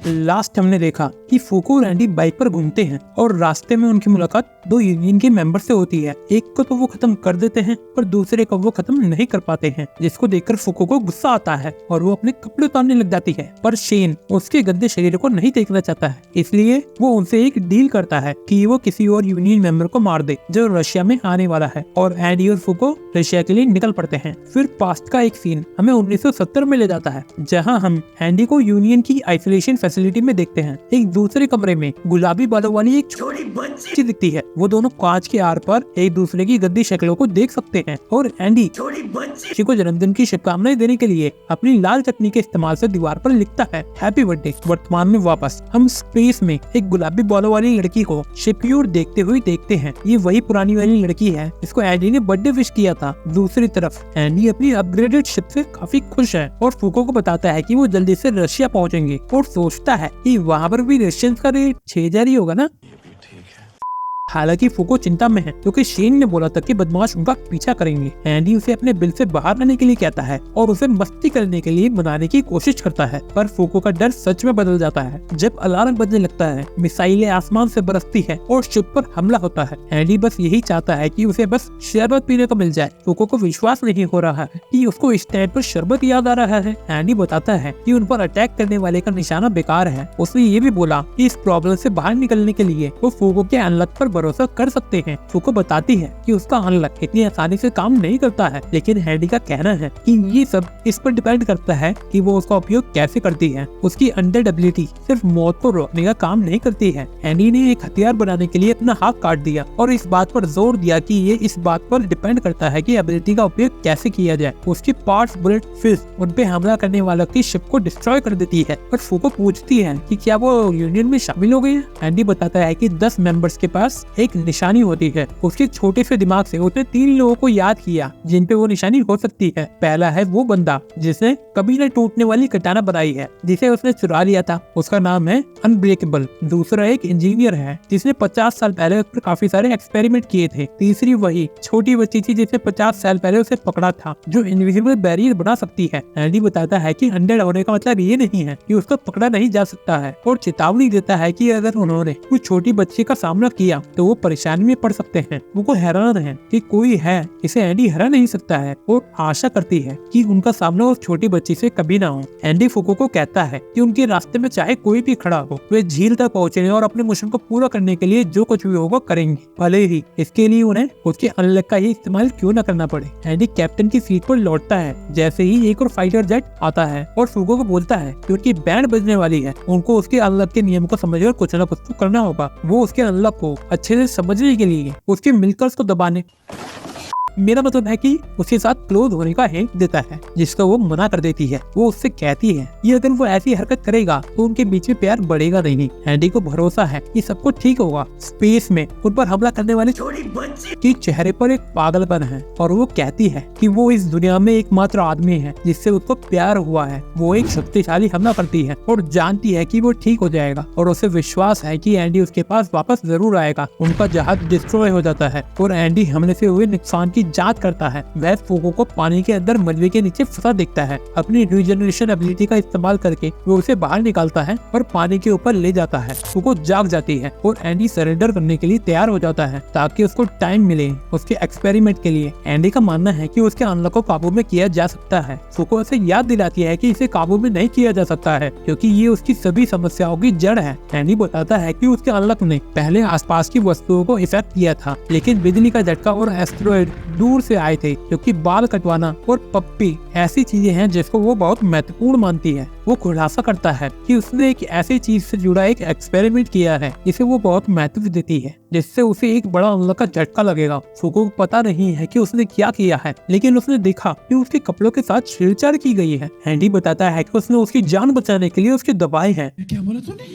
Last हमने देखा कि फूको और एंडी बाइक पर घूमते हैं और रास्ते में उनकी मुलाकात दो यूनियन के मेंबर से होती है। एक को तो वो खत्म कर देते हैं पर दूसरे को वो खत्म नहीं कर पाते हैं, जिसको देखकर फूको को गुस्सा आता है और वो अपने कपड़े उतारने लग जाती है। पर शेन उसके गंदे शरीर को नहीं देखना चाहता है, इसलिए वो उनसे एक डील करता है कि वो किसी और यूनियन मेंबर को मार दे जो रशिया में आने वाला है, और एंडी और फूको रशिया के लिए निकल पड़ते हैं। फिर पास्ट का एक सीन हमें 1970 में ले जाता है, जहाँ हम एंडी को यूनियन की आइसोलेशन फैसिलिटी में देखते हैं। एक दूसरे कमरे में गुलाबी बालों वाली एक छोटी बच्ची दिखती है। वो दोनों कांच के आर पर एक दूसरे की गंदी शक्लों को देख सकते हैं और एंडी छोटी बच्ची को जन्मदिन की शुभकामनाएं देने के लिए अपनी लाल चटनी के इस्तेमाल से दीवार पर लिखता है हैप्पी बर्थडे। वर्तमान में वापस हम स्पेस में एक गुलाबी बालों वाली लड़की को शिप की ओर देखते हुए देखते हैं। ये वही पुरानी वाली लड़की है जिसको एंडी ने बर्थडे विश किया था। दूसरी तरफ एंडी अपनी अपग्रेडेड शिप से काफी खुश है और फूको को बताता है कि वो जल्दी से रशिया पहुंचेंगे और सोचता है कि वहाँ पर भी रशियंस का रेट 6000 ही होगा ना। हालांकि फूको चिंता में है क्योंकि शेन ने बोला था कि बदमाश उनका पीछा करेंगे। एंडी उसे अपने बिल से बाहर आने के लिए कहता है और उसे मस्ती करने के लिए मनाने की कोशिश करता है, पर फूको का डर सच में बदल जाता है जब अलार्म बजने लगता है, मिसाइलें आसमान से बरसती है और शिप पर हमला होता है। एंडी बस यही चाहता है कि उसे बस शरबत पीने को मिल जाए। फूको को विश्वास नहीं हो रहा है कि उसको इस टाइम पर शरबत याद आ रहा है। एंडी बताता है कि उन पर अटैक करने वाले का निशाना बेकार है। उसने ये भी बोला कि इस प्रॉब्लम से बाहर निकलने के लिए वो फूको के अनलक पर भरोसा कर सकते हैं। फूको बताती है कि उसका अनलक इतनी आसानी से काम नहीं करता है, लेकिन एंडी का कहना है कि ये सब इस पर डिपेंड करता है कि वो उसका उपयोग कैसे करती है। उसकी अंडर एबिलिटी सिर्फ मौत को रोकने का काम नहीं करती है। एंडी ने एक हथियार बनाने के लिए अपना हाथ काट दिया और इस बात पर जोर दिया कि ये इस बात पर डिपेंड करता है कि एबिलिटी का उपयोग कैसे किया जाए। उसकी पार्ट्स बुलेट फिस्ट उन पे हमला करने वालों की शिप को डिस्ट्रॉय कर देती है। पर फूको पूछती है कि क्या वो यूनियन में शामिल हो गए हैं। एंडी बताता है कि 10 मेंबर्स के पास एक निशानी होती है। उसके छोटे से दिमाग से उसने 3 लोगों को याद किया जिन पे वो निशानी हो सकती है। पहला है वो बंदा जिसने कभी न टूटने वाली कटाना बनाई है जिसे उसने चुरा लिया था, उसका नाम है अनब्रेकेबल। दूसरा एक इंजीनियर है जिसने 50 साल पहले उस पर काफी सारे एक्सपेरिमेंट किए थे। तीसरी वही छोटी बच्ची थी जिसने 50 साल पहले उसे पकड़ा था, जो इनविजिबल बैरियर बना सकती है। एंडी बताता है कि अनडेड होने का मतलब ये नहीं है कि उसको पकड़ा नहीं जा सकता है और चेतावनी देता है कि अगर उन्होंने कुछ छोटी बच्ची का सामना किया तो वो परेशानी में पड़ सकते हैं। वो हैरान है कि कोई है इसे एंडी हरा नहीं सकता है और आशा करती है कि उनका सामना उस छोटी बच्ची से कभी ना हो। एंडी फूको को कहता है कि उनके रास्ते में चाहे कोई भी खड़ा हो, वे झील तक पहुंचने और अपने मिशन को पूरा करने के लिए जो कुछ भी होगा करेंगे, भले ही इसके लिए उन्हें उसके अनलक का ही इस्तेमाल क्यों न करना पड़े। एंडी कैप्टन की सीट पर लौटता है जैसे ही एक और फाइटर जेट आता है और फूको को बोलता है कि उनकी बैंड बजने वाली है, उनको उसके अनलक के नियम को समझकर कुछ न कुछ तो करना होगा। वो उसके अनलक को अच्छे से समझने के लिए उसके मिलकर्स को दबाने, मेरा मतलब है कि उसके साथ क्लोज होने का हिंट देता है, जिसको वो मना कर देती है। वो उससे कहती है कि अगर वो ऐसी हरकत करेगा तो उनके बीच में प्यार बढ़ेगा नहीं। एंडी को भरोसा है कि सब कुछ ठीक होगा। स्पेस में उन पर हमला करने वाली छोटी बच्ची के चेहरे पर एक पागलपन है और वो कहती है कि वो इस दुनिया में एकमात्र आदमी है जिससे उसको प्यार हुआ है। वो एक शक्तिशाली हमला करती है और जानती है कि वो ठीक हो जाएगा और उसे विश्वास है कि एंडी उसके पास वापस जरूर आएगा। उनका जहाज डिस्ट्रॉय हो जाता है और एंडी हमले से हुए नुकसान की जांच करता है। वह फूको को पानी के अंदर मलबे के नीचे फंसा देखता है। अपनी रीजनरेशन एबिलिटी का इस्तेमाल करके वो उसे बाहर निकालता है और पानी के ऊपर ले जाता है। फूको जाग जाती है और एंडी सरेंडर करने के लिए तैयार हो जाता है ताकि उसको टाइम मिले उसके एक्सपेरिमेंट के लिए। एंडी का मानना है कि उसके अनलक को काबू में किया जा सकता है। फूको उसे याद दिलाती है कि इसे काबू में नहीं किया जा सकता है क्योंकि ये उसकी सभी समस्याओं की जड़ है। एंडी बताता है कि उसके अनलक ने पहले आसपास की वस्तुओं को इफेक्ट किया था, लेकिन बिजली का झटका और एस्टेरॉयड दूर से आए थे, क्योंकि बाल कटवाना और पप्पी ऐसी चीजें हैं जिसको वो बहुत महत्वपूर्ण मानती है। वो खुलासा करता है कि उसने एक ऐसी चीज से जुड़ा एक एक्सपेरिमेंट किया है जिसे वो बहुत महत्व देती है, जिससे उसे एक बड़ा अनलक का झटका लगेगा। फूको को पता नहीं है कि उसने क्या किया है, लेकिन उसने देखा कि उसके कपड़ों के साथ छेड़छाड़ की गई है। एंडी बताता है कि उसने उसकी जान बचाने के लिए उसके दबाए हैं। क्या बोला तूने?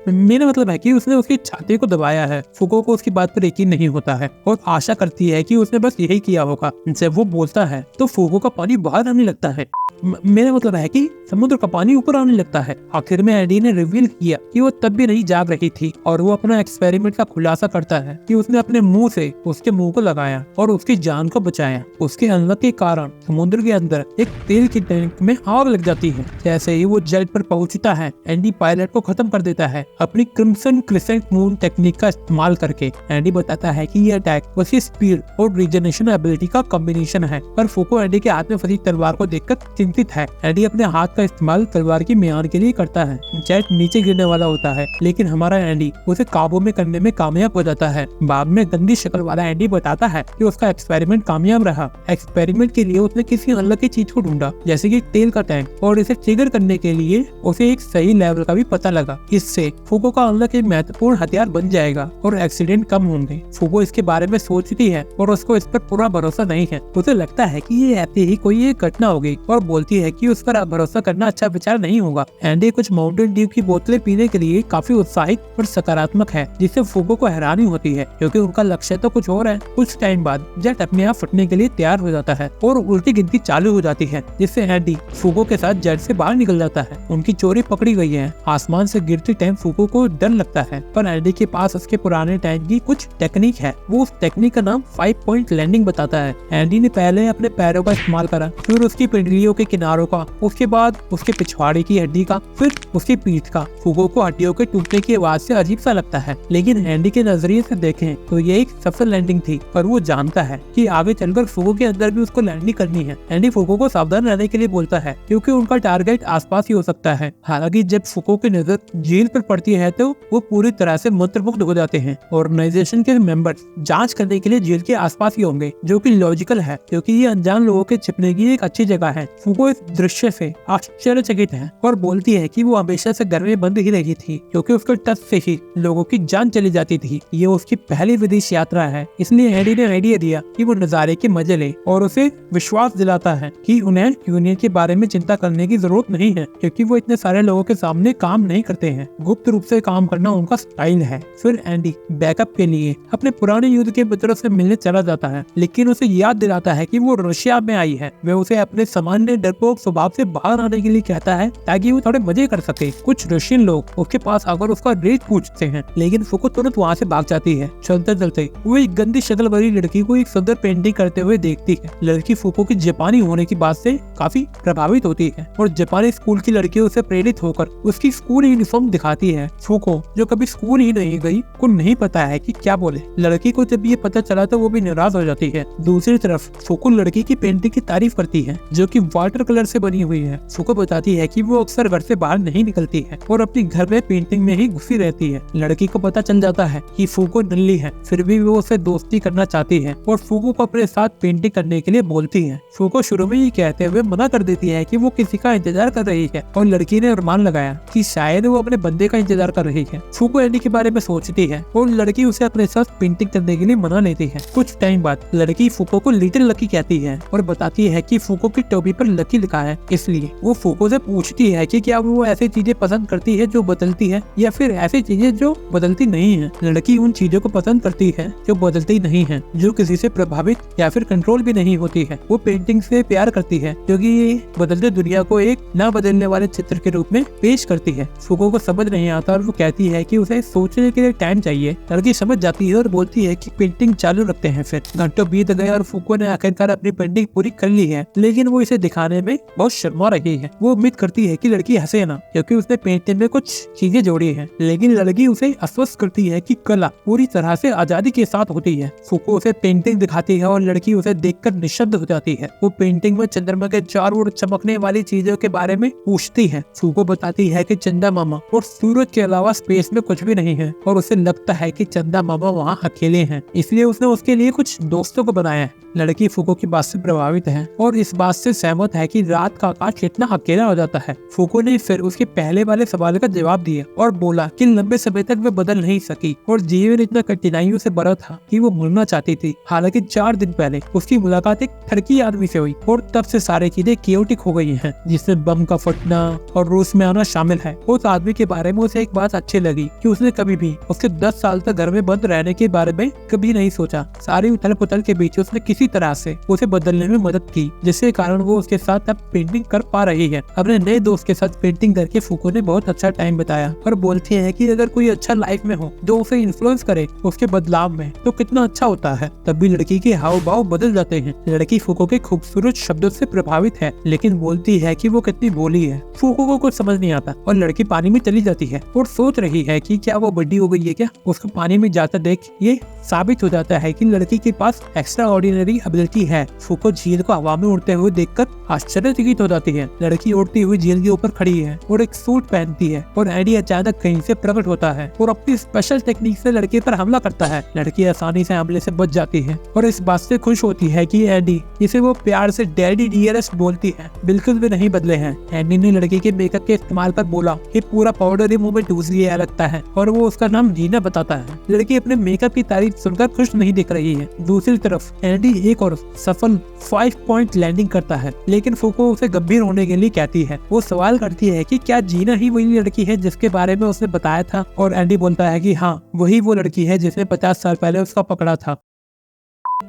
मेरा मतलब है कि उसने उसकी छाती को दबाया है। फूको को उसकी बात पर यकीन नहीं होता है और आशा करती है कि उसने बस यही किया होगा। जब वो बोलता है तो फूको का पानी बाहर आने लगता है। मेरा मतलब है कि समुद्र का पानी ऊपर आने लगता है। आखिर में एडी ने रिवील किया कि वो तब भी नहीं जाग रही थी और वो अपना एक्सपेरिमेंट का खुलासा करता है कि उसने अपने मुंह से उसके मुंह को लगाया और उसकी जान को बचाया। उसके अनलक के कारण समुद्र के अंदर एक तेल की टैंक में आग लग जाती है। जैसे ही वो जेट पर पहुंचता है, एंडी पायलट को खत्म कर देता है अपनी क्रिम्सन क्रिसेंट मून टेक्निक का इस्तेमाल करके। एंडी बताता है कि ये अटैक उसकी स्पीड और रीजनरेशन एबिलिटी का कॉम्बिनेशन है, पर फूको एंडी के हाथ में फंसी तलवार को देखकर चिंतित है। एंडी अपने हाथ का इस्तेमाल तलवार की म्यान के लिए करता है। जेट नीचे गिरने वाला होता है, लेकिन हमारा एंडी उसे काबू में करने में कामयाब हो जाता है। बाद में गंदी शक्ल वाला एंडी बताता है कि उसका एक्सपेरिमेंट कामयाब रहा। एक्सपेरिमेंट के लिए उसने किसी अलग की चीज को ढूंढा, जैसे कि तेल का टैंक, और इसे ट्रिगर करने के लिए उसे एक सही लेवल का भी पता लगा। इससे फूको का अनलक एक महत्वपूर्ण हथियार बन जाएगा और एक्सीडेंट कम होंगे। फूको इसके बारे में सोचती है और उसको इस पर पूरा भरोसा नहीं है। उसे लगता है कि ये ऐसी ही कोई एक घटना होगी और बोलती है कि उस पर भरोसा करना अच्छा विचार नहीं होगा। एंडी कुछ माउंटेन ड्यू की बोतलें पीने के लिए काफी उत्साहित और सकारात्मक है, जिससे फूको को हैरानी होती है क्योंकि उनका लक्ष्य तो कुछ और है। कुछ टाइम बाद जेट अपने आप फटने के लिए तैयार हो जाता है और उल्टी गिनती चालू हो जाती है, जिससे एंडी फूको के साथ जेट से बाहर निकल जाता है। उनकी चोरी पकड़ी गई है। आसमान से गिरते टाइम फूको को डर लगता है, पर एंडी के पास उसके पुराने टैंक की कुछ टेक्निक है। वो उस टेक्निक का नाम 5 पॉइंट लैंडिंग बताता है। एंडी ने पहले अपने पैरों का इस्तेमाल करा, फिर उसकी पिंडलियों के किनारों का, उसके बाद उसके पिछवाड़े की हड्डी का, फिर उसकी पीठ का। फूको को हड्डियों के टूटने की आवाज से अजीब सा लगता है, लेकिन एंडी के नजरिए से देखें तो ये एक सफल लैंडिंग थी। पर वो जानता है कि आगे चलकर फूको के अंदर भी उसको लैंडिंग करनी है। एंडी फूको को सावधान रहने के लिए बोलता है क्योंकि उनका टारगेट आसपास ही हो सकता है। हालांकि जब फूको की नजर झील पर पड़ती है तो वो पूरी तरह से मंत्रमुग्ध हो जाते हैं। ऑर्गेनाइजेशन के मेंबर्स जांच करने के लिए झील के आसपास ही होंगे, जो कि लॉजिकल है क्योंकि ये अनजान लोगों के छिपने की एक अच्छी जगह है। फूको इस दृश्य से आश्चर्यचकित है और बोलती है कि वो हमेशा से घर में बंद ही रही थी क्योंकि उसके टच से ही लोगों की जान चली जाती थी। ये उसकी पहली विदेश यात्रा है, इसलिए एंडी ने आइडिया दिया कि वो नजारे के मजे ले और उसे विश्वास दिलाता है कि उन्हें यूनियन के बारे में चिंता करने की जरूरत नहीं है क्योंकि वो इतने सारे लोगों के सामने काम नहीं करते हैं। गुप्त रूप से काम करना उनका स्टाइल है। फिर एंडी बैकअप के लिए अपने पुराने युद्ध के मित्रों से मिलने चला जाता है, लेकिन उसे याद दिलाता है कि वो रशिया में आई है। वे उसे अपने सामान्य डरपोक स्वभाव से बाहर आने के लिए कहता है ताकि वो थोड़े मजे कर सके। कुछ रशियन लोग उसके पास आकर उसका रेट पूछते हैं, लेकिन फूको तुरंत वहाँ से भाग जाती है। चलते चलते वो एक गंदी शक्ल वाली लड़की को एक सुंदर पेंटिंग करते हुए देखती है। लड़की फूको की जापानी होने की बात से काफी प्रभावित होती है और जापानी स्कूल की लड़कियों से प्रेरित होकर उसकी स्कूल यूनिफॉर्म दिखाती है। फूको जो कभी स्कूल ही नहीं गई को नहीं पता है कि क्या बोले। लड़की को जब ये पता चला तो वो भी नाराज हो जाती है। दूसरी तरफ फूको लड़की की पेंटिंग की तारीफ करती है जो कि वाटर कलर से बनी हुई है। फूको बताती है कि वो अक्सर घर से बाहर नहीं निकलती है और अपनी घर में पेंटिंग में ही घुसी रहती है। लड़की को पता चल जाता है कि फूको नल्ली है, फिर भी वो उसे दोस्ती करना चाहती है और फूको को अपने साथ पेंटिंग करने के लिए बोलती है। फूको शुरू में ये कहते हुए मना कर देती है कि वो किसी का इंतजार कर रही है और लड़की ने अनुमान लगाया कि शायद वो अपने बंदे का इंतजार कर रही है। फूको एंडी के बारे में सोचती है और लड़की उसे अपने साथ पेंटिंग करने के लिए मना लेती है। कुछ टाइम बाद लड़की फूको को लिटिल लकी कहती है और बताती है कि फूको की टोपी पर लकी लिखा है, इसलिए वो फूको से पूछती है कि क्या वो ऐसी चीजें पसंद करती है जो बदलती है या फिर ऐसी चीजें जो बदलती नहीं है। लड़की उन चीजों को पसंद करती है जो बदलती नहीं है, जो किसी से प्रभावित या फिर कंट्रोल भी नहीं होती है। वो पेंटिंग से प्यार करती है क्योंकि ये बदलते दुनिया को एक न बदलने वाले चित्र के रूप में पेश करती है। फूको को समझ नहीं आता और वो कहती है कि उसे सोचने के लिए टाइम चाहिए। लड़की समझ जाती है और बोलती है कि पेंटिंग चालू रखते हैं। फिर घंटों बीत गए और फूको ने आखिरकार अपनी पेंटिंग पूरी कर ली है, लेकिन वो इसे दिखाने में बहुत शर्मा रही है। वो उम्मीद करती है कि लड़की हंसे ना क्योंकि उसने पेंटिंग में कुछ चीजें जोड़ी है, लेकिन लड़की उसे आश्वस्त करती है कि कला पूरी तरह से आजादी के साथ होती है। फूको उसे पेंटिंग दिखाती है और लड़की उसे देखकर निशब्द हो जाती है। वो पेंटिंग में चंद्रमा के चारों ओर चमकने वाली चीजों के बारे में पूछती है। फूको बताती है कि चंदा मामा और सूरज के अलावा स्पेस में कुछ भी नहीं है और उसे लगता है कि चंदा मामा वहाँ अकेले हैं, इसलिए उसने उसके लिए कुछ दोस्तों को बनाया है। लड़की फूको की बात से प्रभावित है और इस बात से सहमत है कि रात का आकाश कितना अकेला हो जाता है। फूको ने फिर उसके पहले वाले सवाल का जवाब दिया और बोला कि लंबे समय तक वे बदल नहीं सकी और जीवन इतना कठिनाइयों से भरा था कि वो मरना चाहती थी। हालांकि 4 दिन पहले उसकी मुलाकात एक टर्की आदमी से हुई और तब से सारी चीजें केओटिक हो गई हैं, जिसमें बम का फटना और रूस में आना शामिल है। उस आदमी के बारे में उसे एक बात अच्छी लगी कि उसने कभी भी उसके 10 साल तक घर में बंद रहने के बारे में कभी नहीं सोचा। सारी उथल पुथल के बीच उसने किसी तरह से उसे बदलने में मदद की, जिसके कारण वो उसके साथ अब पेंटिंग कर पा रही है। अपने नए दोस्त के साथ पेंटिंग करके फूको ने बहुत अच्छा टाइम बिताया और बोलती है कि अगर कोई अच्छा लाइफ में हो जो उसे इन्फ्लुएंस करे उसके बदलाव में तो कितना अच्छा होता है। तब भी लड़की के हाव भाव बदल जाते हैं। लड़की फूको के खूबसूरत शब्दों से प्रभावित है लेकिन बोलती है कि वो कितनी भोली है। फूको को कुछ समझ नहीं आता और लड़की पानी में चली जाती है और सोच रही है कि क्या वो बड़ी हो गई है क्या। उसको पानी में जाता देख ये साबित हो जाता है कि लड़की के पास एक्स्ट्रा ऑर्डिनरी एबिलिटी है। फूको झील को हवा में उड़ते हुए देखकर आश्चर्यचकित हो जाती है। लड़की उड़ती हुई झील के ऊपर खड़ी है और एक सूट पहनती है और एडी अचानक कहीं से प्रकट होता है और अपनी स्पेशल टेक्निक से लड़के पर हमला करता है। लड़की आसानी से हमले से बच जाती है और इस बात से खुश होती है कि एडी, जिसे वो प्यार से डैडी डियरेस्ट बोलती है, बिल्कुल भी नहीं बदले हैं। एडी ने लड़की के मेकअप के इस्तेमाल पर बोला कि पूरा पाउडर ही मुंह में ठूस लिया लगता है और वो उसका नाम जीना बताता है। लड़की अपने मेकअप की तारीफ सुनकर खुश नहीं दिख रही है। दूसरी तरफ एडी एक और सफल 5 पॉइंट लैंडिंग करता है लेकिन फूको उसे गंभीर होने के लिए कहती है। वो सवाल करती है कि क्या जीना ही वही लड़की है जिसके बारे में उसने बताया था और एडी बोलता है कि हाँ, वही वो लड़की है जिसने 50 साल पहले उसका पकड़ा था।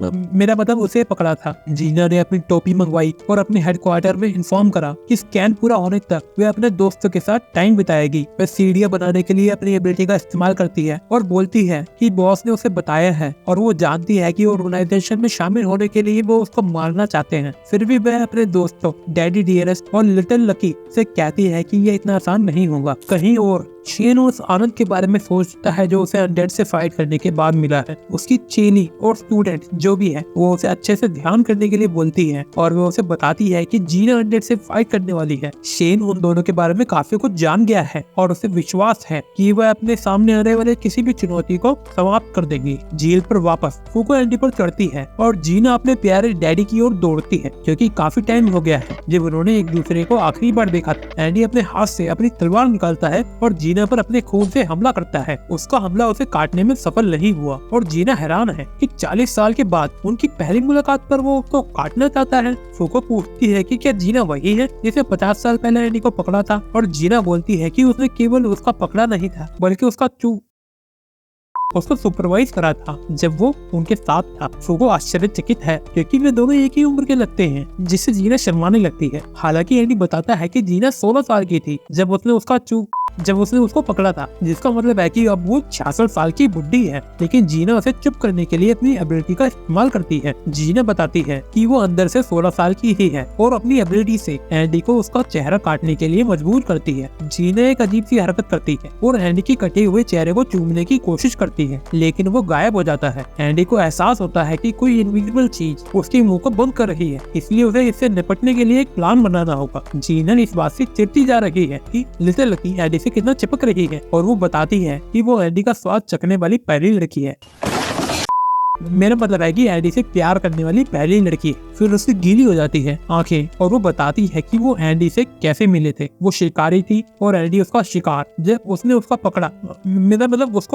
मेरा मतलब उसे पकड़ा था। जीना ने अपनी टोपी मंगवाई और अपने हेडक्वार्टर में इन्फॉर्म करा कि स्कैन पूरा होने तक वे अपने दोस्तों के साथ टाइम बिताएगी। वह सीढ़ियां बनाने के लिए अपनी एबिलिटी का इस्तेमाल करती है और बोलती है कि बॉस ने उसे बताया है और वो जानती है कि ऑर्गेनाइजेशन में शामिल होने के लिए वो उसको मारना चाहते हैं। फिर भी वह अपने दोस्तों डैडी डियरेस्ट और लिटिल लकी से कहती है कि यह इतना आसान नहीं होगा। कहीं और शेन उस आनंद के बारे में सोचता है जो उसे अनडेड से फाइट करने के बाद मिला है। उसकी चेली और स्टूडेंट जो भी है वो उसे अच्छे से ध्यान करने के लिए बोलती है और वो उसे बताती है कि जीना अनडेड से फाइट करने वाली है। शेन उन दोनों के बारे में काफी कुछ जान गया है और उसे विश्वास है कि वह अपने सामने आने वाले किसी भी चुनौती को समाप्त कर देगी। झील पर वापस फूको एंडी पर चढ़ती है और जीना अपने प्यारे डैडी की ओर दौड़ती है क्योंकि काफी टाइम हो गया है जब उन्होंने एक दूसरे को आखिरी बार देखा था। एंडी अपने हाथ से अपनी तलवार निकालता है और जीना पर अपने खून से हमला करता है। उसका हमला उसे काटने में सफल नहीं हुआ और जीना हैरान है कि 40 साल के बाद उनकी पहली मुलाकात पर वो उसको काटना चाहता है। फूको पूछती है कि क्या जीना वही है जिसे 50 साल पहले एंडी को पकड़ा था और जीना बोलती है कि उसने केवल उसका पकड़ा नहीं था बल्कि उसको सुपरवाइज करा था जब वो उनके साथ था। फूको आश्चर्यचकित है क्योंकि वे दोनों एक ही उम्र के लगते हैं जिससे जीना शर्माने लगती है। हालांकि एंडी बताता है कि जीना 16 साल की थी जब उसने उसको पकड़ा था, जिसका मतलब है कि अब वो 66 साल की बुढ़ी है। लेकिन जीना उसे चुप करने के लिए अपनी एबिलिटी का इस्तेमाल करती है। जीना बताती है कि वो अंदर से 16 साल की ही है और अपनी एबिलिटी से एंडी को उसका चेहरा काटने के लिए मजबूर करती है। जीना एक अजीब सी हरकत करती है और एंडी के कटे हुए चेहरे को चूमने की कोशिश करती है लेकिन वो गायब हो जाता है। एंडी को एहसास होता है कि कोई इनविजिबल चीज उसके मुंह को बंद कर रही है, इसलिए उसे इससे निपटने के लिए एक प्लान बनाना होगा। जीना इस बात से चिढ़ती जा रही है कि लिटिल लकी एंडी से कितना चिपक रही है और वो बताती है कि वो एंडी का स्वाद चखने वाली पहली लड़की है। मेरा मतलब है कि एंडी से प्यार करने वाली पहली लड़की है। फिर उसकी गीली हो जाती है आंखें और वो बताती है कि वो एंडी से कैसे मिले थे। वो शिकारी थी और एंडी उसका शिकार। जब उसने उसको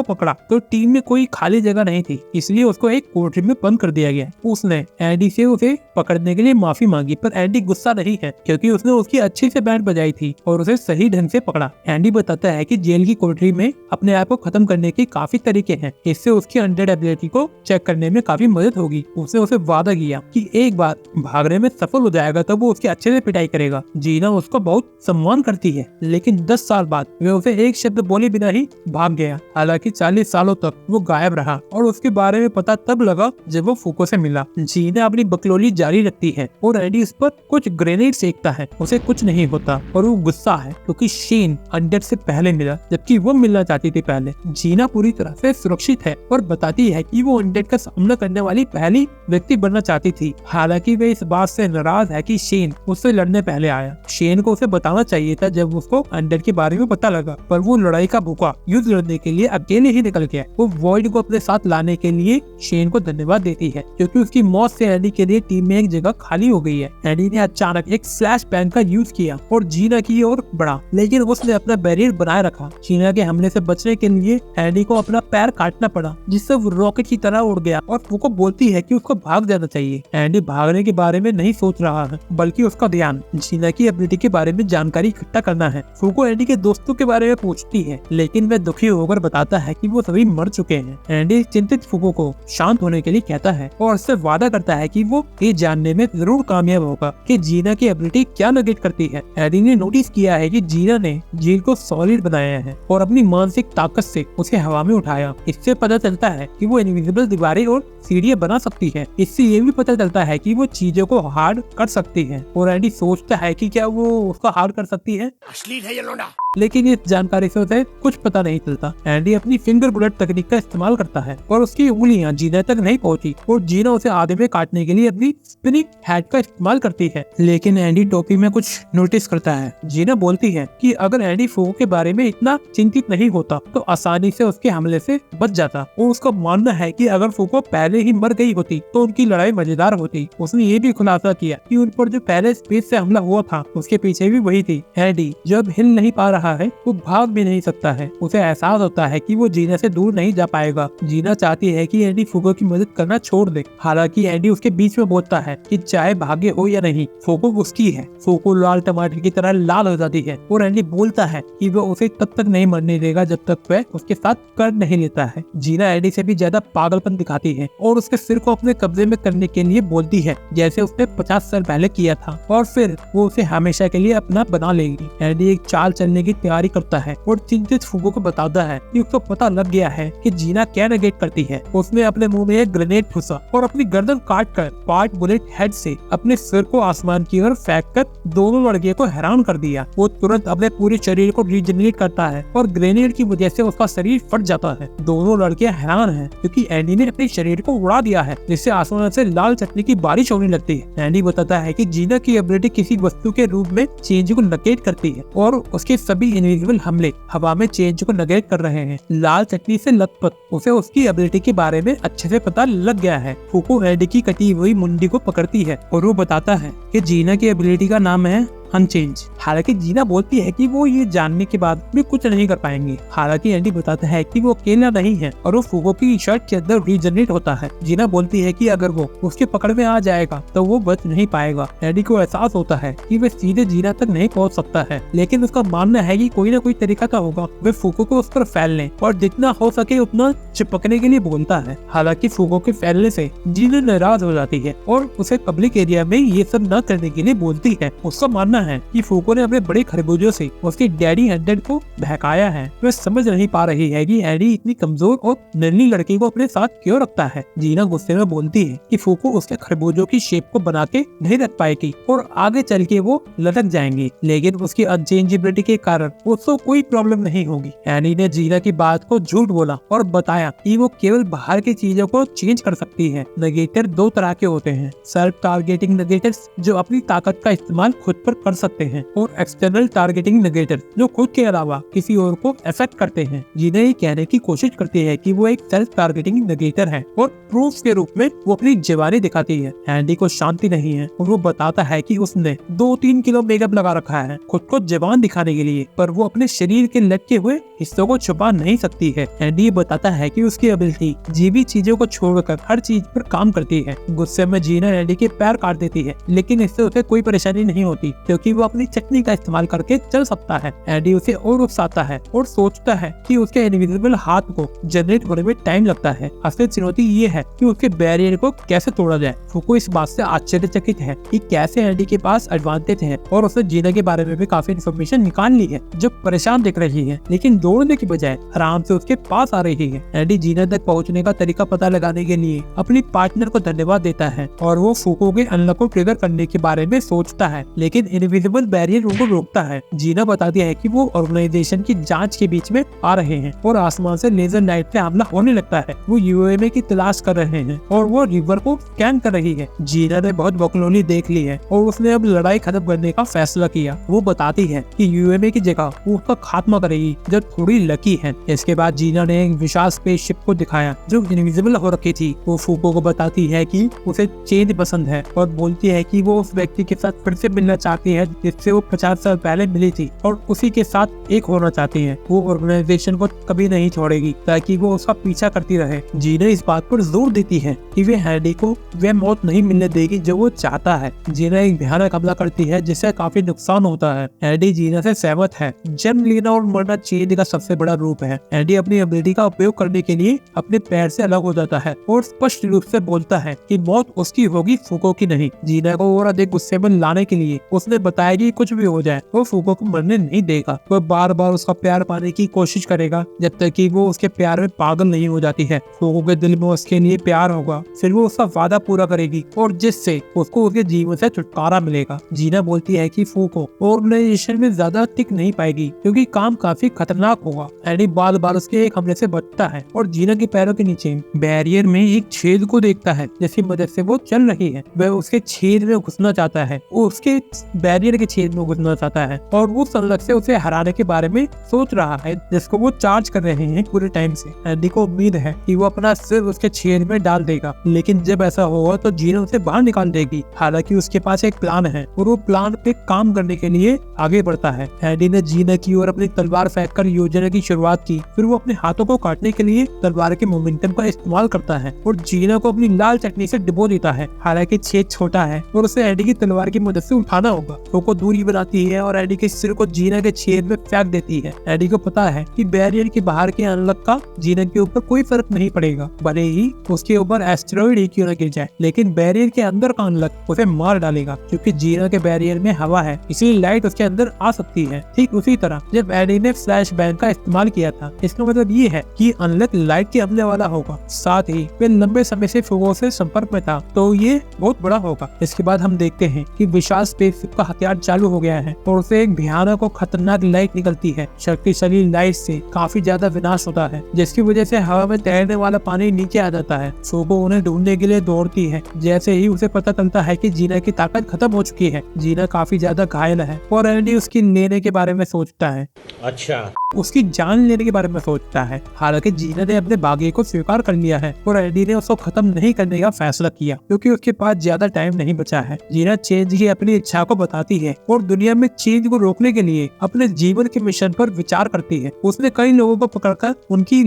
पकड़ा तो टीम में कोई खाली जगह नहीं थी, इसलिए उसको एक कोठरी में बंद कर दिया गया। उसने एंडी से उसे पकड़ने के लिए माफी मांगी पर एंडी गुस्सा नहीं है क्योंकि उसने उसकी अच्छी से बैंड बजाई थी और उसे सही ढंग से पकड़ा। एंडी बताता है कि जेल की कोठरी में अपने आप को खत्म करने के काफी तरीके हैं, इससे उसकी अनडेड एबिलिटी को चेक करने में काफी मदद होगी। उसने उसे वादा किया कि एक बार भागने में सफल हो जाएगा तब वो उसकी अच्छे से पिटाई करेगा। जीना उसको बहुत सम्मान करती है लेकिन 10 साल बाद वे उसे एक शब्द बोले बिना ही भाग गया। हालांकि 40 सालों तक वो गायब रहा और उसके बारे में पता तब लगा जब वो फूको से मिला। जीना अपनी बकलोली जारी रखती है और एंडी उस पर कुछ ग्रेनेड सेकता है। उसे कुछ नहीं होता और वो गुस्सा है क्योंकि शेन अनडेड से पहले मिला जबकि वो मिलना चाहती थी पहले। जीना पूरी तरह से सुरक्षित है और बताती है कि वो अनडेड का सामना करने वाली पहली व्यक्ति बनना चाहती थी। हालांकि वे इस बात से नाराज है कि शेन उससे लड़ने पहले आया। शेन को उसे बताना चाहिए था जब उसको अनडेड के बारे में पता लगा, पर वो लड़ाई का भूखा युद्ध लड़ने के लिए अकेले ही निकल गया। वो वॉइड को अपने साथ लाने के लिए शेन को धन्यवाद देती है क्योंकि उसकी मौत से एंडी के लिए टीम में एक जगह खाली हो गई है। एंडी ने अचानक एक फ्लैश बैन का यूज किया और जीना की ओर बढ़ा लेकिन उसने अपना बैरियर बनाए रखा। जीना के हमले से बचने के लिए एंडी को अपना पैर काटना पड़ा जिससे वो रॉकेट की तरह उड़ गया गया और फूको बोलती है कि उसको भाग जाना चाहिए। एंडी भागने के बारे में नहीं सोच रहा है, बल्कि उसका ध्यान जीना की एबिलिटी के बारे में जानकारी इकट्ठा करना है। फूको एंडी के दोस्तों के बारे में पूछती है, लेकिन वह दुखी होकर बताता है कि वो सभी मर चुके हैं। एंडी चिंतित फूको को शांत होने के लिए कहता है और उससे वादा करता है कि वो ये जानने में जरूर कामयाब होगा कि जीना की एबिलिटी क्या नेगेट करती है। एंडी ने नोटिस किया है कि जीना ने झील को सॉलिड बनाया है और अपनी मानसिक ताकत से उसे हवा में उठाया। इससे पता चलता है कि वो इनविजिबल दीवारें और सीढ़ियां बना सकती है। इससे ये भी पता चलता है कि वो चीजों को हार्ड कर सकती है और एंडी सोचता है कि क्या वो उसको हार्ड कर सकती है। अश्लील है ये लौंडा। लेकिन इस जानकारी से उसे कुछ पता नहीं चलता। एंडी अपनी फिंगर बुलेट तकनीक का इस्तेमाल करता है और उसकी उंगलियां जीना तक नहीं पहुंची और जीना उसे आधे में काटने के लिए अपनी स्पिनिंग हैट का इस्तेमाल करती है। लेकिन एंडी टोपी में कुछ नोटिस करता है। जीना बोलती है कि अगर एंडी फूको के बारे में इतना चिंतित नहीं होता तो आसानी से उसके हमले से बच जाता और उसका मानना है कि अगर फूको पहले ही मर गई होती तो उनकी लड़ाई मजेदार होती। उसने ये भी खुलासा किया कि उन पर जो पहले स्पेस से हमला हुआ था उसके पीछे भी वही थी। एंडी जब हिल नहीं पा रहा है, वो भाग भी नहीं सकता है। उसे एहसास होता है कि वो जीना से दूर नहीं जा पाएगा। जीना चाहती है कि एंडी फूको की मदद करना छोड़ दे। हालांकि एंडी उसके बीच में बोलता है कि चाहे भागे हो या नहीं, फूको उसकी है। फूको लाल टमाटर की तरह लाल हो जाती है और एंडी बोलता है कि वो उसे तब तक नहीं मरने देगा जब तक वह उसके साथ कर नहीं लेता है। जीना एंडी से भी ज्यादा पागलपन दिखाती है और उसके सिर को अपने कब्जे में करने के लिए बोलती है, जैसे उसने 50 साल पहले किया था, और फिर वो उसे हमेशा के लिए अपना बना लेगी। एंडी एक चाल चलने की तैयारी करता है और चिंतित फूको को बताता है कि उसको पता लग गया है कि जीना क्या नेगेट करती है। उसने अपने मुंह में एक ग्रेनेड ठूसा और अपनी गर्दन काट कर पार्ट बुलेट हेड से अपने सिर को आसमान की ओर फेंक कर दोनों लड़के को हैरान कर दिया। वो तुरंत अपने पूरे शरीर को रीजनरेट करता है और ग्रेनेड की वजह से उसका शरीर फट जाता है। दोनों लड़के हैरान हैं क्योंकि एंडी ने अपने शरीर को उड़ा दिया है, जिससे आसमान से लाल चटनी की बारिश होने लगती है। एंडी बताता है कि जीना की एबिलिटी किसी वस्तु के रूप में चेंज को नेगेट करती है और उसके सभी इनविजिबल हमले हवा में चेंज को नेगेट कर रहे हैं। लाल चटनी से लथपथ उसे उसकी एबिलिटी के बारे में अच्छे से पता लग गया है। फूको एंडी की कटी हुई मुंडी को पकड़ती है और वो बताता है कि जीना की एबिलिटी का नाम है अनचेंज। हालांकि जीना बोलती है कि वो ये जानने के बाद भी कुछ नहीं कर पाएंगे। हालांकि एंडी बताता है कि वो अकेला नहीं है और वो फूको की शर्ट के अंदर रीजनरेट होता है। जीना बोलती है कि अगर वो उसके पकड़ में आ जाएगा तो वो बच नहीं पाएगा। एंडी को एहसास होता है कि वह सीधे जीना तक नहीं पहुंच सकता है, लेकिन उसका मानना है कि कोई ना कोई तरीका तो होगा। वे फूको को उस पर फैलने और जितना हो सके उतना चिपकने के लिए बोलता है। हालांकि फूको के फैलने से जीना नाराज हो जाती है और उसे पब्लिक एरिया में ये सब न करने के लिए बोलती है। उसका मानना है कि फूको ने अपने बड़े खरबूजों से उसकी डैडी हंड्रेड को बहकाया है। वह समझ नहीं पा रही है कि एंडी इतनी कमजोर और नन्ही लड़की को अपने साथ क्यों रखता है। जीना गुस्से में बोलती है कि फूको उसके खरबूजों की शेप को बना के नहीं रख पाएगी और आगे चल के वो लटक जाएंगी, लेकिन उसकी अनचेंजेबिलिटी के कारण उसको कोई प्रॉब्लम नहीं होगी। एंडी ने जीना की बात को झूठ बोला और बताया कि वो केवल बाहर की चीजों को चेंज कर सकती है। नेगेटर दो तरह के होते हैं, सेल्फ टारगेटिंग नेगेटर्स जो अपनी ताकत का इस्तेमाल खुद पर कर सकते हैं और एक्सटर्नल टारगेटिंग नेगेटर जो खुद के अलावा किसी और को अफेक्ट करते हैं। जीना ये कहने की कोशिश करती है कि वो एक सेल्फ टारगेटिंग नेगेटर है और प्रूफ के रूप में वो अपनी जवानी दिखाती है। एंडी को शांति नहीं है और वो बताता है कि उसने 2-3 किलो मेकअप लगा रखा है खुद को जवान दिखाने के लिए, पर वो अपने शरीर के लटके हुए हिस्सों को छुपा नहीं सकती है। एंडी बताता है कि उसकी एबिलिटी जीवी चीजों को छोड़कर हर चीज पर काम करती है। गुस्से में जीना एंडी के पैर काट देती है, लेकिन इससे उसे कोई परेशानी नहीं होती क्योंकि वो अपनी चटनी का इस्तेमाल करके चल सकता है। एंडी उसे और उकसाता है और सोचता है कि उसके इनविजिबल हाथ को जनरेट होने में टाइम लगता है। असली चुनौती ये है कि उसके बैरियर को कैसे तोड़ा जाए। फूको इस बात से आश्चर्यचकित है कि कैसे एंडी के पास एडवांटेज है और उसने जीना के बारे में भी काफी इन्फॉर्मेशन निकाल ली है जो परेशान दिख रही है, लेकिन दौड़ने की बजाय आराम से उसके पास आ रही है। एंडी जीना तक पहुंचने का तरीका पता लगाने के लिए अपनी पार्टनर को धन्यवाद देता है और वो फूको के अनलॉक को ट्रिगर करने के बारे में सोचता है, लेकिन इनविजिबल बैरियर उनको रोकता है। जीना बताती है कि वो ऑर्गेनाइजेशन की जांच के बीच में आ रहे हैं और आसमान से लेजर लाइट से हमला होने लगता है। वो यूएमए की तलाश कर रहे हैं और वो रिवर को स्कैन कर रही है। जीना ने बहुत बकलोली देख ली है और उसने अब लड़ाई खत्म करने का फैसला किया। वो बताती है कि यूएमए की जगह वो उसका खात्मा करेगी जो थोड़ी लकी है। इसके बाद जीना ने एक विशाल स्पेसशिप को दिखाया जो इनविजिबल हो रखी थी। वो फूको को बताती है कि उसे चेंज पसंद है और बोलती है कि वो उस व्यक्ति के साथ फिर से मिलना चाहती है जिससे वो 50 साल पहले मिली थी और उसी के साथ एक होना चाहती है। वो ऑर्गेनाइजेशन को कभी नहीं छोड़ेगी ताकि वो उसका पीछा करती रहे। जीना इस बात पर जोर देती है कि वे हैडी को वह मौत नहीं मिलने देगी जो वो चाहता है। जीना एक भयानक हमला करती है जिससे काफी नुकसान होता है। हैडी जीना से सहमत है। जन्म लेना और मरना चेंज का सबसे बड़ा रूप है। हैडी अपनी एबिलिटी का उपयोग करने के लिए अपने पैर से अलग हो जाता है और स्पष्ट रूप से बोलता है कि मौत उसकी होगी, फूको की नहीं। जीना को और अधिक गुस्से में लाने के लिए उसने बताया कि कुछ भी हो जाए वो फूको को मरने नहीं देगा। वो बार बार उसका प्यार पाने की कोशिश करेगा जब तक कि वो उसके प्यार में पागल नहीं हो जाती है। फूको के दिल में उसके लिए प्यार होगा, फिर वो उसका वादा पूरा करेगी और जिससे उसको उसके जीवन से छुटकारा मिलेगा। जीना बोलती है कि फूको ऑर्गेनाइजेशन में ज्यादा टिक नहीं पाएगी क्योंकि काम काफी खतरनाक होगा। हैडी बार बार उसके एक हमले से बचता है और जीना के पैरों के नीचे बैरियर में एक छेद को देखता है जिसकी मदद से वो चल रही है। वह उसके छेद में घुसना चाहता है, वो उसके बैरियर के छेद में घुसना चाहता है और वो संलग्न से उसे हराने के बारे में सोच रहा है जिसको वो चार्ज कर रहे हैं पूरे टाइम से। हैडी को उम्मीद है कि वो अपना सिर उसके छेद में डाल देगा, लेकिन जब ऐसा होगा तो जीना उसे बाहर निकाल देगी। हालांकि उसके पास एक प्लान है और वो प्लान पे काम करने के लिए आगे बढ़ता है। हैडी ने जीना की ओर अपनी तलवार फेंककर योजना की शुरुआत की। फिर वो अपने हाथों को काटने के लिए तलवार के मोमेंटम का इस्तेमाल करता है और जीना को अपनी लाल चटनी से डिबो देता है। हालांकि छेद छोटा है और उसे हैडी की तलवार की मदद से उठाना होगा। वो दूरी बनाती है और हैडी के सिर को जीना के छेद में फेंक देती है। हैडी को पता है कि बैरियर के बाहर के अनलक का जीना के ऊपर कोई फर्क नहीं पड़ेगा, भले ही उसके ऊपर एस्टेरॉइड ही क्यों न गिर जाए, लेकिन बैरियर के अंदर का अनलक उसे मार डालेगा क्योंकि जीना के बैरियर में हवा है, इसलिए लाइट उसके अंदर आ सकती है। ठीक उसी तरह जब हैडी ने फ्लैश बैंग का इस्तेमाल किया था, इसका मतलब ये है कि अनलक लाइट के हमले वाला होगा। साथ ही वे लंबे समय से फुगो से संपर्क में था तो ये बहुत बड़ा होगा। इसके बाद हम देखते हैं कि विशाल स्पेसशिप का हथियार चालू हो गया है और उसे एक भयानक और खतरनाक लाइट निकलती है। शक्तिशाली लाइट से काफी ज्यादा विनाश होता है जिसकी वजह से हवा में तैरने वाला पानी नीचे आ जाता है। फुगो उन्हें ढूंढने के लिए दौड़ती है। जैसे ही उसे पता चलता है कि जीना की ताकत खत्म हो चुकी है, जीना काफी ज्यादा घायल है और हैडी उसकी लेने के बारे में सोचता है। अच्छा, उसकी जान लेने के बारे में सोचता है। हालांकि जीना ने अपने भाग्य को स्वीकार कर लिया है और हैडी ने उसको खत्म नहीं करने का फैसला किया क्योंकि उसके पास ज्यादा टाइम नहीं बचा है। जीना चेंज की अपनी इच्छा को बताती है और दुनिया में चेंज को रोकने के लिए अपने जीवन के मिशन पर विचार करती है। उसने कई लोगों को पकड़कर उनकी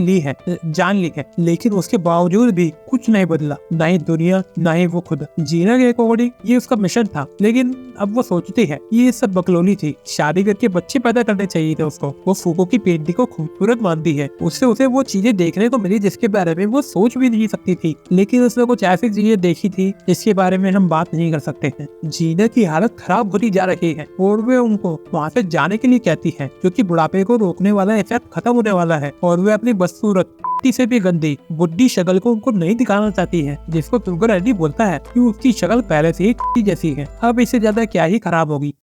जान ली है, लेकिन उसके बावजूद भी कुछ नहीं बदला, न ही दुनिया न ही वो खुद। जीना के अकॉर्डिंग ये उसका मिशन था, लेकिन अब वो सोचती है ये सब बकलोली थी। शादी करके बच्चे पैदा करने चाहिए थे उसको। वो फूको की पेंटिंग को खूबसूरत मानती है। उससे उसे वो चीजें देखने को मिली जिसके बारे में वो सोच भी नहीं सकती थी, लेकिन उसने कुछ ऐसी चीजें देखी थी जिसके बारे में हम बात नहीं कर सकते हैं। जीना की हालत खराब होती जा रही है और वे उनको वहाँ से जाने के लिए कहती है क्योंकि बुढ़ापे को रोकने वाला इफेक्ट खत्म होने वाला है और वे अपनी बदसूरत से भी गंदी बुढ़ी शक्ल को उनको नहीं दिखाना चाहती है, जिसको सुनकर हैडी बोलता है कि उसकी शक्ल पहले से ही जैसी है, अब इससे ज्यादा क्या ही खराब होगी।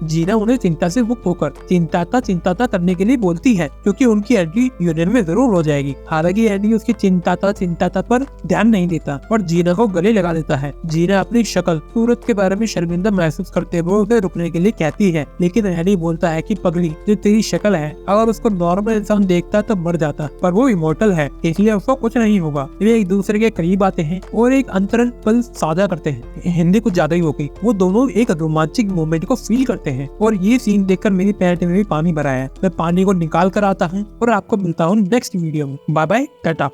जीना उन्हें चिंता से मुक्त होकर चिंताता करने के लिए बोलती है क्योंकि उनकी एंट्री यूनियन में जरूर हो जाएगी। हालांकि एंडी उसकी चिंताता पर ध्यान नहीं देता और जीना को गले लगा देता है। जीना अपनी शक्ल सूरत के बारे में शर्मिंदा महसूस करते हुए उसे रुकने के लिए कहती है, लेकिन एंडी बोलता है कि पगली, जो तेरी शक्ल है अगर उसको नॉर्मल इंसान देखता तो मर जाता, पर वो इमोर्टल है इसलिए उसको कुछ नहीं होगा। वे एक दूसरे के करीब आते हैं और एक अंतरंग पल साझा करते हैं। हिंदी कुछ ज्यादा ही हो गई। वो दोनों एक रोमांचक मोमेंट को फील करते हैं और ये सीन देखकर मेरी पैंट में भी पानी भरा है। मैं पानी को निकाल कर आता हूँ और आपको मिलता हूँ नेक्स्ट वीडियो में। Bye bye, Tata.